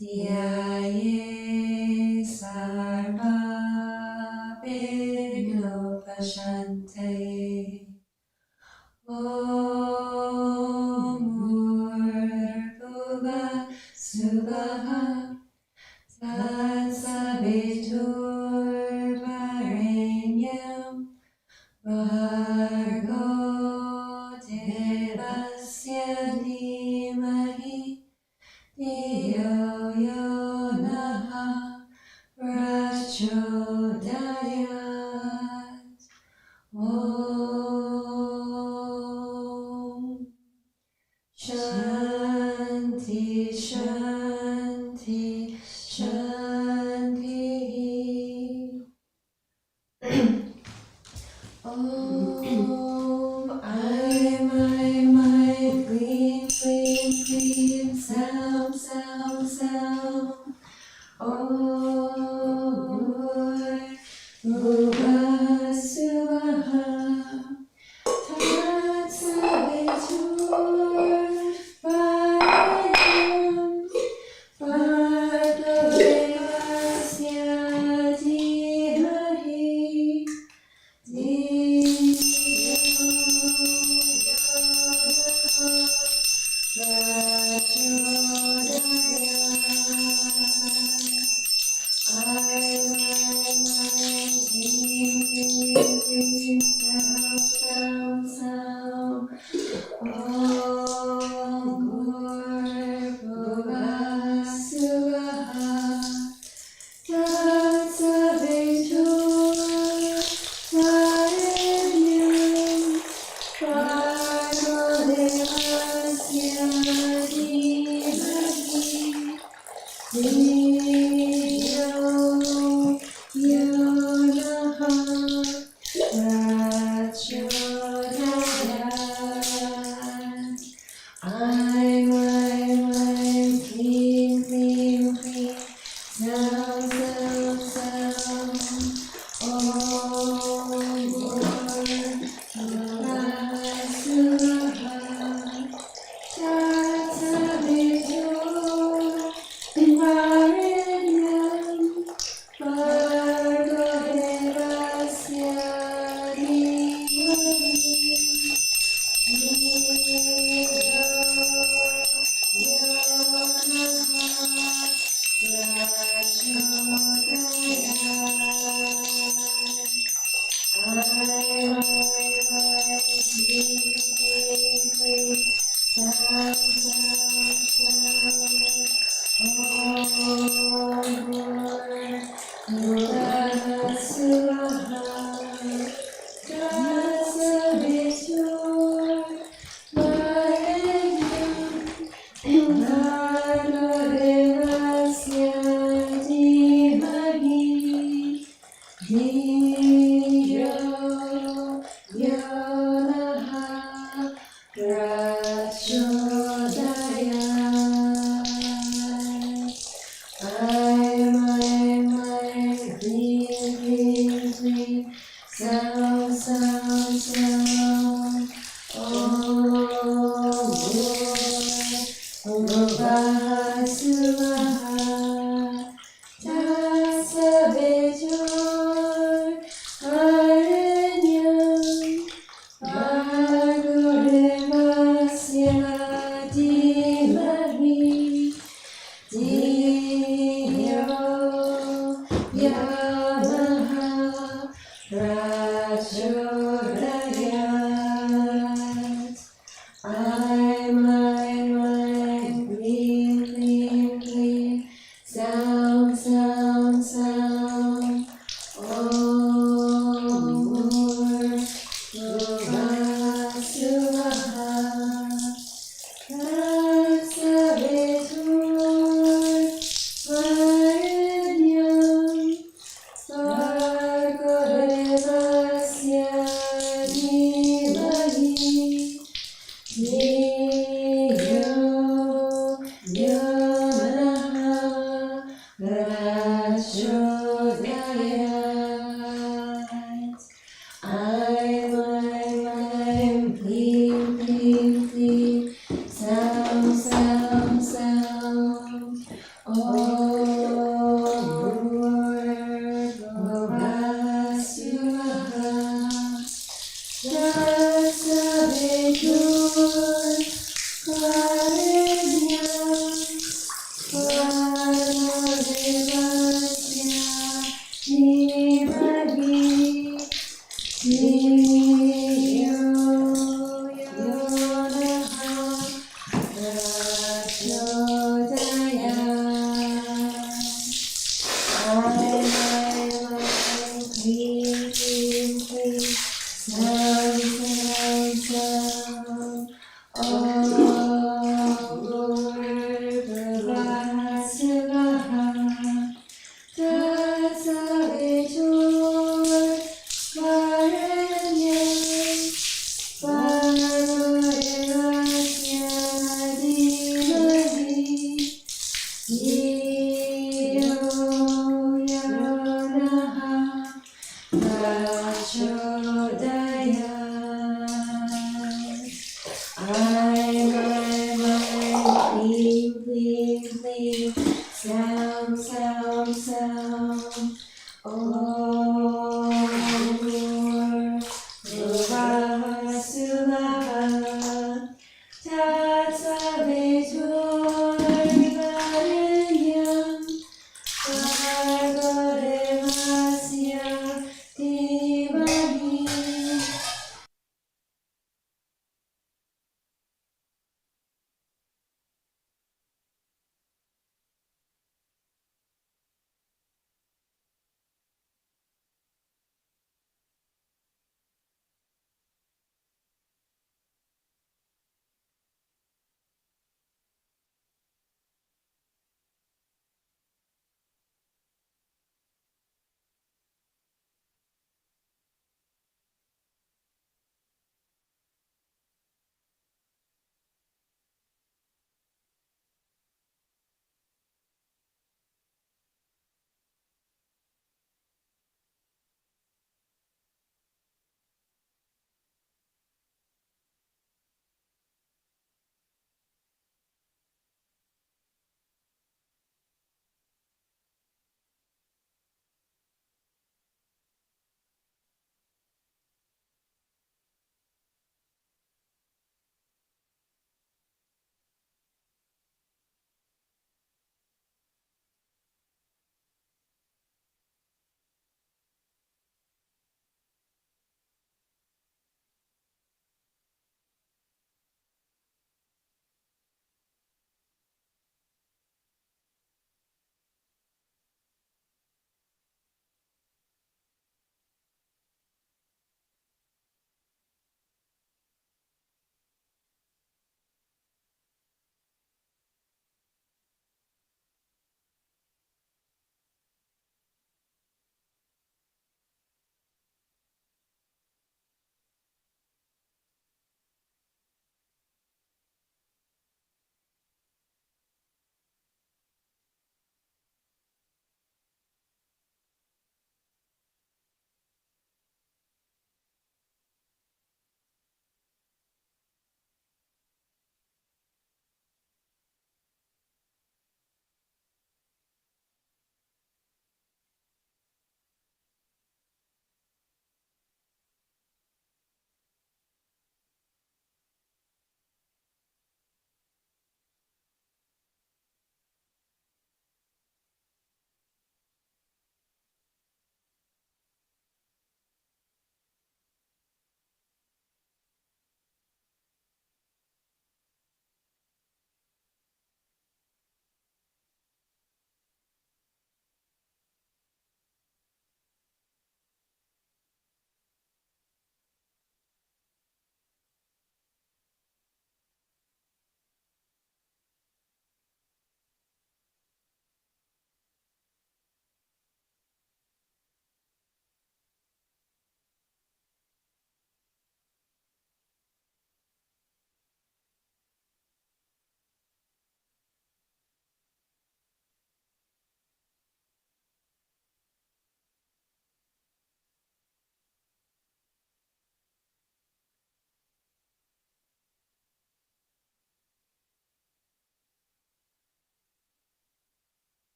ध्यायेत् Tatsaviturvarenyam Bhargo Devasya Dhimahi Dhiyo Yo Naha Prachodayat. Om Shanti Shanti Shanti. Om I'm clean clean clean sound sound sound. Om Bhuvasuvaha Tatsaviturvarenyam Bhargo Devasya Dhimahi Dhiyo Yo Naha Prachodayat. I'm clean, clean, clean. Sound, sound, sound. Om Bhuvasuvaha Tatsaviturvarenyam Bhargo Devasya Dhimahi I'm Dio Yanaha Prachodaya I, clean, clean, clean, sound, sound, sound. Om Bhurvah Suvah Tatsaviturvarenyam Bhargo Devasya Dhimahi.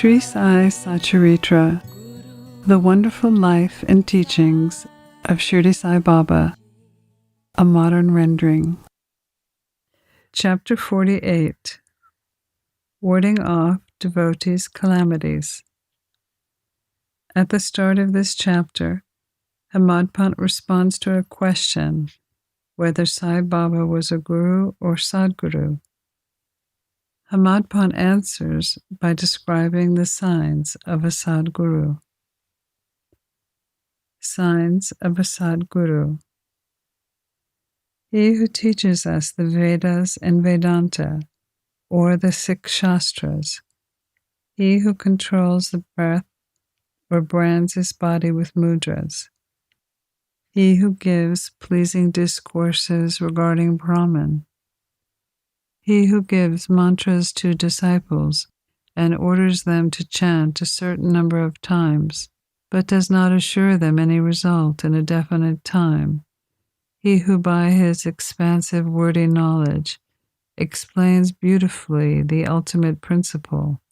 Sri Sai Satcharitra, The Wonderful Life and Teachings of Shirdi Sai Baba, a modern rendering. Chapter 48, Warding Off Devotees' Calamities. At the start of this chapter, Hemadpant responds to a question whether Sai Baba was a guru or sadguru. Hemadpant answers by describing the signs of a sadguru. Signs of a sadguru. He who teaches us the Vedas and Vedanta, or the Sikh Shastras, he who controls the breath or brands his body with mudras, he who gives pleasing discourses regarding Brahman, he who gives mantras to disciples and orders them to chant a certain number of times, but does not assure them any result in a definite time, he who by his expansive wordy knowledge explains beautifully the ultimate principle,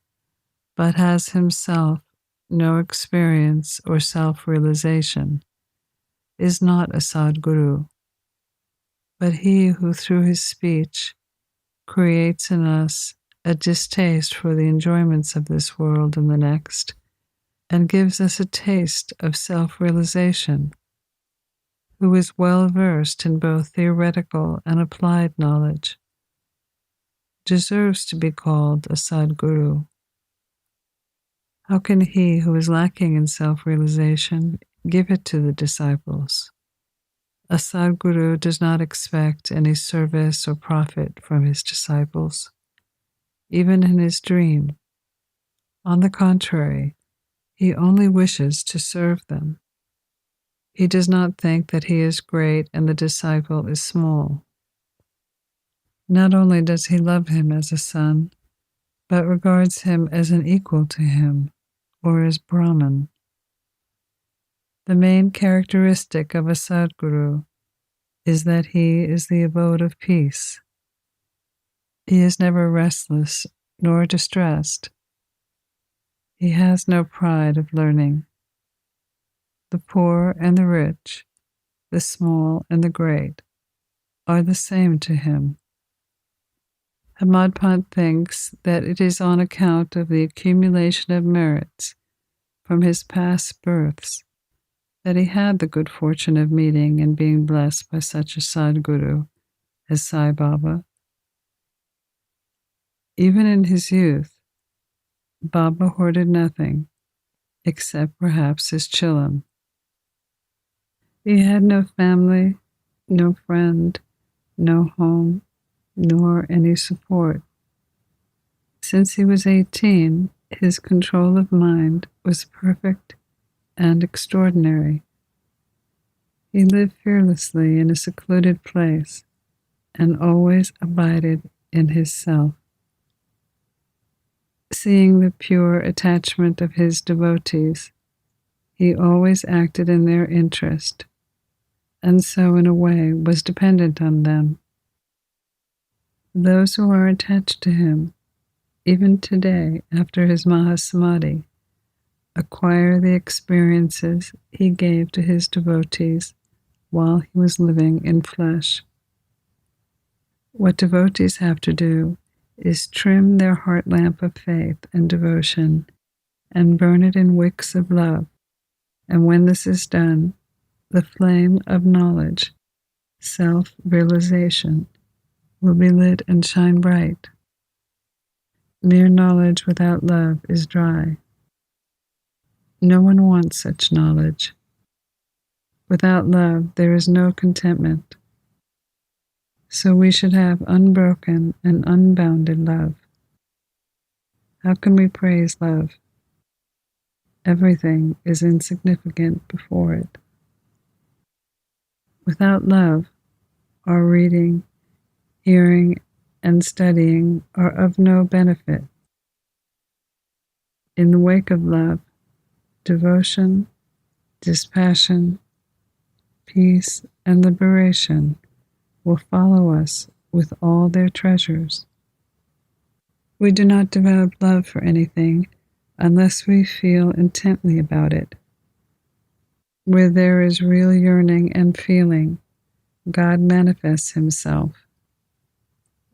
but has himself no experience or self-realization, is not a sadguru, but he who through his speech creates in us a distaste for the enjoyments of this world and the next, and gives us a taste of self-realization, who is well versed in both theoretical and applied knowledge, deserves to be called a sadguru. How can he who is lacking in self-realization give it to the disciples? A sadguru does not expect any service or profit from his disciples, even in his dream. On the contrary, he only wishes to serve them. He does not think that he is great and the disciple is small. Not only does he love him as a son, but regards him as an equal to him, or as Brahman. The main characteristic of a sadguru is that he is the abode of peace. He is never restless nor distressed. He has no pride of learning. The poor and the rich, the small and the great, are the same to him. Hemadpant thinks that it is on account of the accumulation of merits from his past births that he had the good fortune of meeting and being blessed by such a sadguru as Sai Baba. Even in his youth, Baba hoarded nothing except perhaps his chillum. He had no family, no friend, no home, nor any support. Since he was 18, his control of mind was perfect and extraordinary. He lived fearlessly in a secluded place and always abided in his self. Seeing the pure attachment of his devotees, he always acted in their interest, and so in a way was dependent on them. Those who are attached to him, even today after his Mahasamadhi, acquire the experiences he gave to his devotees while he was living in flesh. What devotees have to do is trim their heart lamp of faith and devotion and burn it in wicks of love, and when this is done, the flame of knowledge, self-realization, will be lit and shine bright. Mere knowledge without love is dry. No one wants such knowledge. Without love, there is no contentment. So we should have unbroken and unbounded love. How can we praise love? Everything is insignificant before it. Without love, our reading, hearing, and studying are of no benefit. In the wake of love, devotion, dispassion, peace, and liberation will follow us with all their treasures. We do not develop love for anything unless we feel intently about it. Where there is real yearning and feeling, God manifests himself.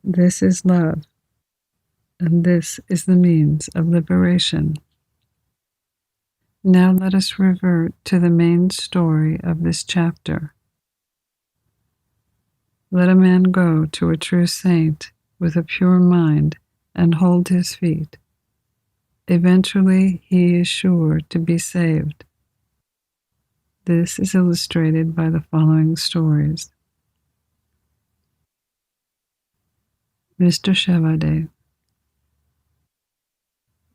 This is love, and this is the means of liberation. Now let us revert to the main story of this chapter. Let a man go to a true saint with a pure mind and hold his feet. Eventually he is sure to be saved. This is illustrated by the following stories. Mr. Shevade.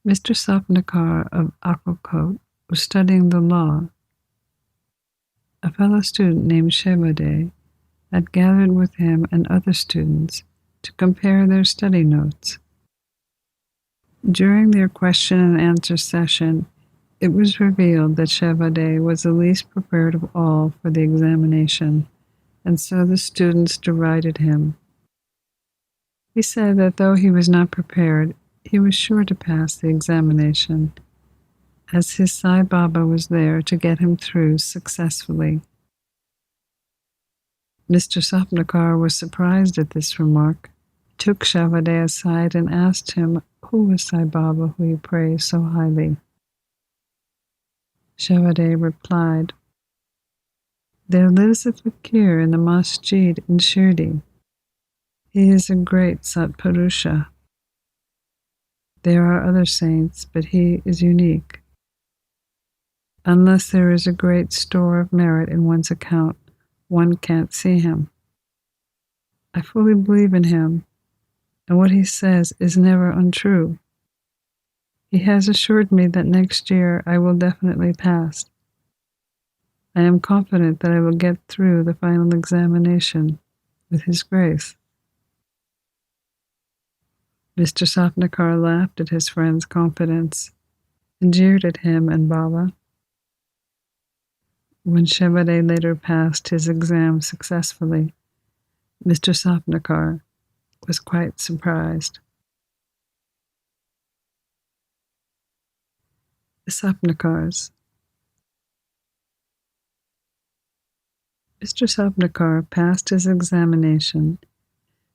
Mr. Sapnakar of Akkalkot was studying the law. A fellow student named Shevade had gathered with him and other students to compare their study notes. During their question and answer session, it was revealed that Shevade was the least prepared of all for the examination, and so the students derided him. He said that though he was not prepared, he was sure to pass the examination, as his Sai Baba was there to get him through successfully. Mr. Sapnakar was surprised at this remark, took Shevade aside and asked him who was Sai Baba who he praised so highly. Shevade replied, "There lives a fakir in the masjid in Shirdi. He is a great Satpurusha. There are other saints, but he is unique. Unless there is a great store of merit in one's account, one can't see him. I fully believe in him, and what he says is never untrue. He has assured me that next year I will definitely pass. I am confident that I will get through the final examination with his grace." Mr. Sapnakar laughed at his friend's confidence and jeered at him and Baba. When Shevade later passed his exam successfully, Mr. Sapnakar was quite surprised. The Sapnakars. Mr. Sapnakar passed his examination,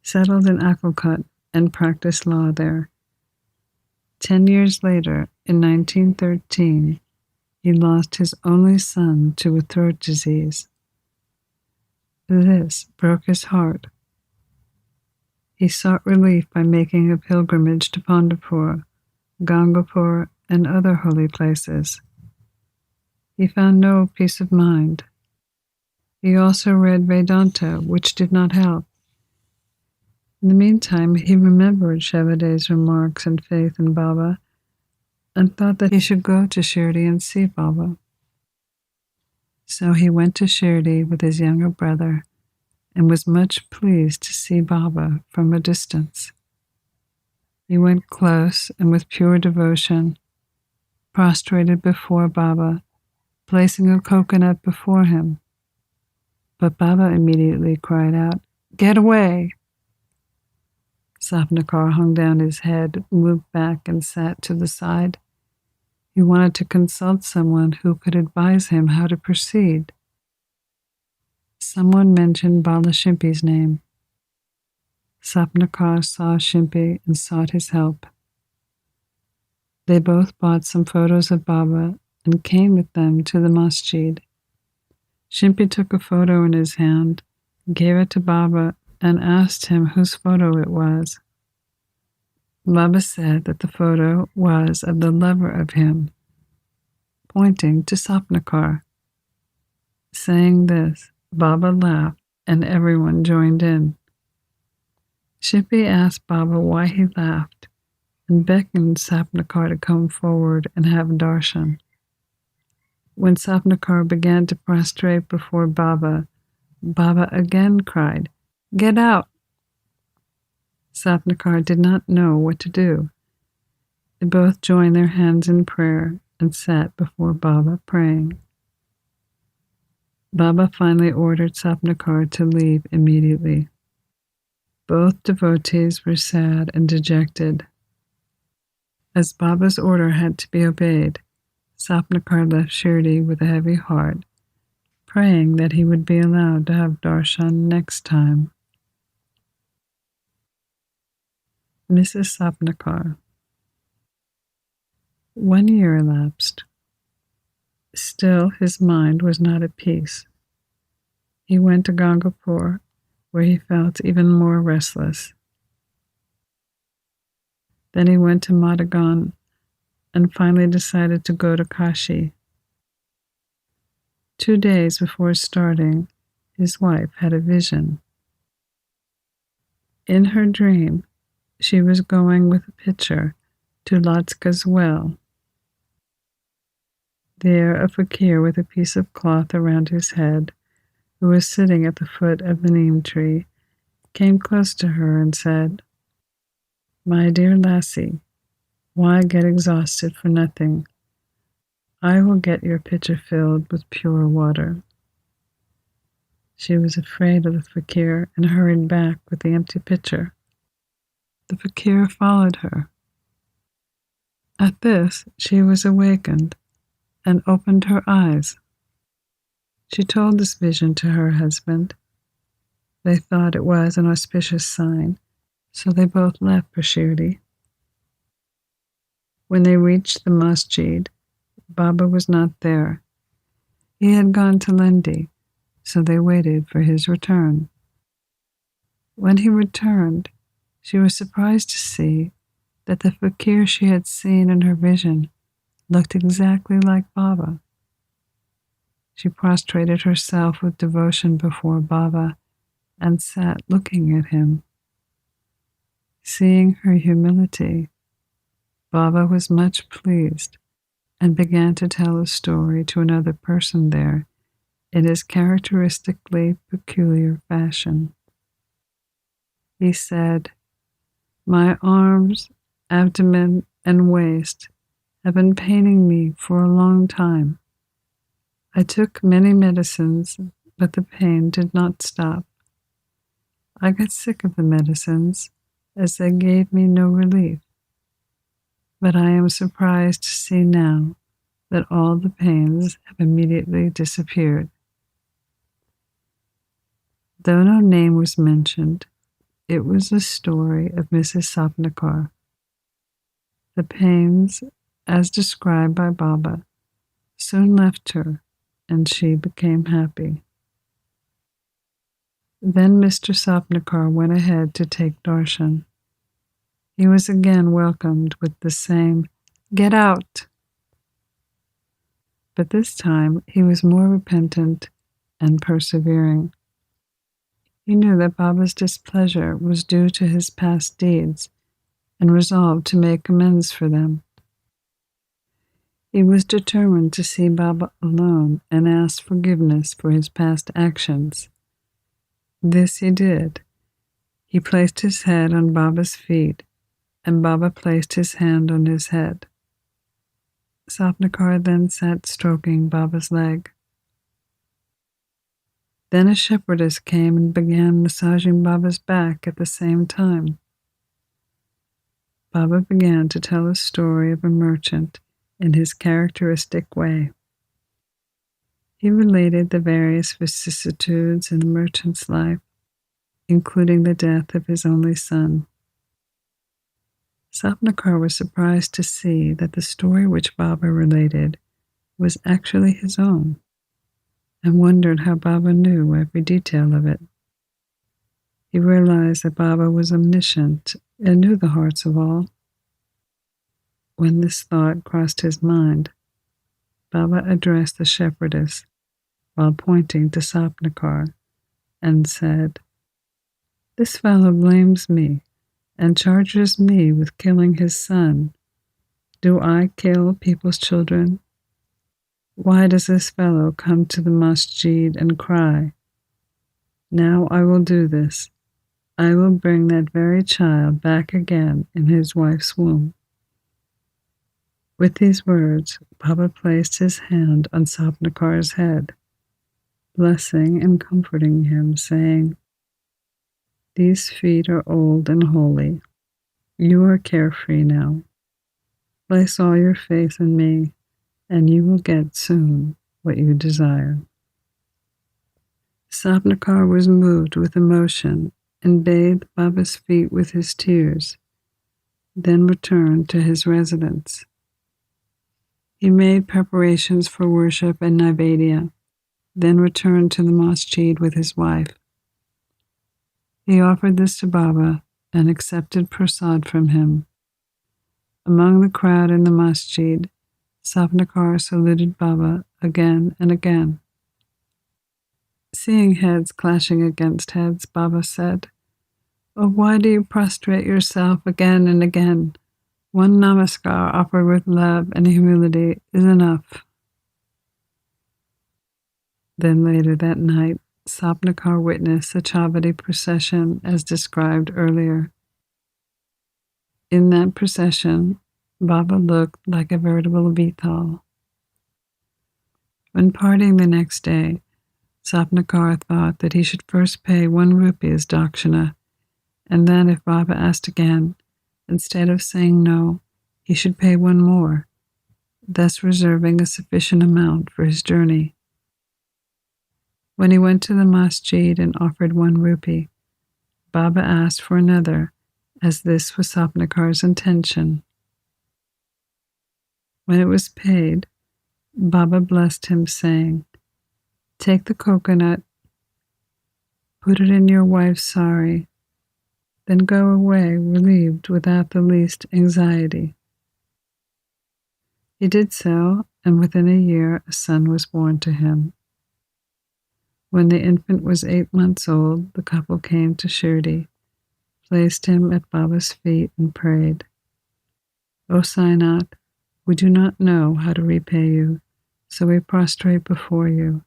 settled in Akkalkot, and practiced law there. 10 years later, in 1913, he lost his only son to a throat disease. This broke his heart. He sought relief by making a pilgrimage to Pandharpur, Gangapur, and other holy places. He found no peace of mind. He also read Vedanta, which did not help. In the meantime, he remembered Shevade's remarks and faith in Baba and thought that he should go to Shirdi and see Baba. So he went to Shirdi with his younger brother and was much pleased to see Baba from a distance. He went close and with pure devotion, prostrated before Baba, placing a coconut before him. But Baba immediately cried out, "Get away!" Sapnakar hung down his head, moved back, and sat to the side. He wanted to consult someone who could advise him how to proceed. Someone mentioned Bala Shimpi's name. Sapnakar saw Shimpi and sought his help. They both bought some photos of Baba and came with them to the masjid. Shimpi took a photo in his hand, gave it to Baba, and asked him whose photo it was. Baba said that the photo was of the lover of him, pointing to Sapnakar. Saying this, Baba laughed and everyone joined in. Shimpi asked Baba why he laughed and beckoned Sapnakar to come forward and have darshan. When Sapnakar began to prostrate before Baba, Baba again cried, "Get out!" Sapnakar did not know what to do. They both joined their hands in prayer and sat before Baba praying. Baba finally ordered Sapnakar to leave immediately. Both devotees were sad and dejected. As Baba's order had to be obeyed, Sapnakar left Shirdi with a heavy heart, praying that he would be allowed to have darshan next time. Mrs. Sapnakar. 1 year elapsed. Still his mind was not at peace. He went to Gangapur, where he felt even more restless. Then he went to Madagan and finally decided to go to Kashi. 2 days before starting, his wife had a vision. In her dream, she was going with a pitcher to Latska's well. There, a fakir with a piece of cloth around his head, who was sitting at the foot of the neem tree, came close to her and said, "My dear lassie, why get exhausted for nothing? I will get your pitcher filled with pure water." She was afraid of the fakir and hurried back with the empty pitcher. The fakir followed her. At this, she was awakened and opened her eyes. She told this vision to her husband. They thought it was an auspicious sign, so they both left for Shirdi. When they reached the masjid, Baba was not there. He had gone to Lendi, so they waited for his return. When he returned, she was surprised to see that the fakir she had seen in her vision looked exactly like Baba. She prostrated herself with devotion before Baba and sat looking at him. Seeing her humility, Baba was much pleased and began to tell a story to another person there in his characteristically peculiar fashion. He said, "My arms, abdomen, and waist have been paining me for a long time. I took many medicines, but the pain did not stop. I got sick of the medicines, as they gave me no relief. But I am surprised to see now that all the pains have immediately disappeared." Though no name was mentioned, it was the story of Mrs. Sapnakar. The pains, as described by Baba, soon left her and she became happy. Then Mr. Sapnakar went ahead to take darshan. He was again welcomed with the same, "Get out!" But this time he was more repentant and persevering. He knew that Baba's displeasure was due to his past deeds and resolved to make amends for them. He was determined to see Baba alone and ask forgiveness for his past actions. This he did. He placed his head on Baba's feet, and Baba placed his hand on his head. Sapnakar then sat stroking Baba's leg. Then a shepherdess came and began massaging Baba's back at the same time. Baba began to tell a story of a merchant in his characteristic way. He related the various vicissitudes in the merchant's life, including the death of his only son. Sapnakar was surprised to see that the story which Baba related was actually his own, and wondered how Baba knew every detail of it. He realized that Baba was omniscient and knew the hearts of all. When this thought crossed his mind, Baba addressed the shepherdess while pointing to Sapnakar and said, "This fellow blames me and charges me with killing his son. Do I kill people's children? Why does this fellow come to the masjid and cry? Now I will do this. I will bring that very child back again in his wife's womb." With these words, Baba placed his hand on Sapnakar's head, blessing and comforting him, saying, "These feet are old and holy. You are carefree now. Place all your faith in me, and you will get soon what you desire. Sapnakar was moved with emotion and bathed Baba's feet with his tears, then returned to his residence. He made preparations for worship and Naivedya, then returned to the masjid with his wife. He offered this to Baba and accepted prasad from him. Among the crowd in the masjid, Sapnakar saluted Baba again and again. Seeing heads clashing against heads, Baba said, "Oh, why do you prostrate yourself again and again? One namaskar offered with love and humility is enough." Then later that night, Sapnakar witnessed the Chavadi procession as described earlier. In that procession, Baba looked like a veritable Vital. When parting the next day, Sapnakar thought that he should first pay 1 rupee as dakshina, and then if Baba asked again, instead of saying no, he should pay 1 more, thus reserving a sufficient amount for his journey. When he went to the masjid and offered 1 rupee, Baba asked for another, as this was Sapnakar's intention. When it was paid, Baba blessed him, saying, "Take the coconut, put it in your wife's sari, then go away relieved without the least anxiety." He did so, and within a year a son was born to him. When the infant was 8 months old, the couple came to Shirdi, placed him at Baba's feet, and prayed, "O Sainath, we do not know how to repay you, so we prostrate before you.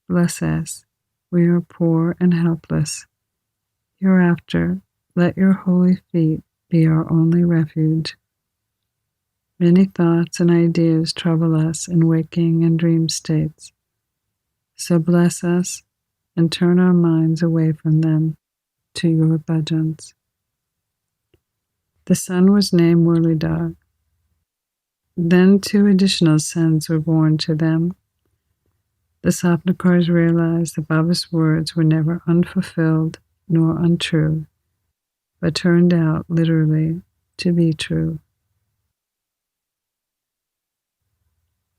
Bless us, we are poor and helpless. Hereafter, let your holy feet be our only refuge. Many thoughts and ideas trouble us in waking and dream states. So bless us and turn our minds away from them to your bhajans." The son was named Murlidhar. Then 2 additional sons were born to them. The Sapnakars realized that Baba's words were never unfulfilled nor untrue, but turned out literally to be true.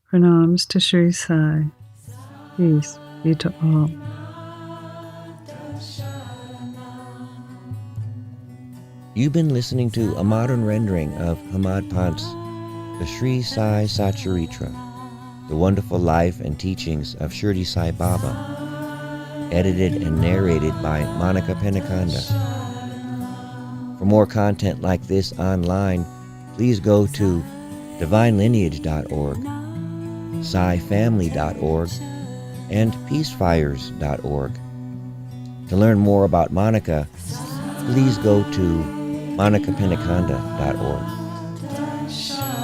Pranams to Sri Sai. Peace be to all. You've been listening to a modern rendering of Hamad Pant's The Sri Sai Satcharitra, The Wonderful Life and Teachings of Shirdi Sai Baba, edited and narrated by Monica Penacanda. For more content like this online, please go to divinelineage.org, SaiFamily.org, and peacefires.org. To learn more about Monica, please go to monicapenacanda.org. Sai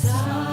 Sai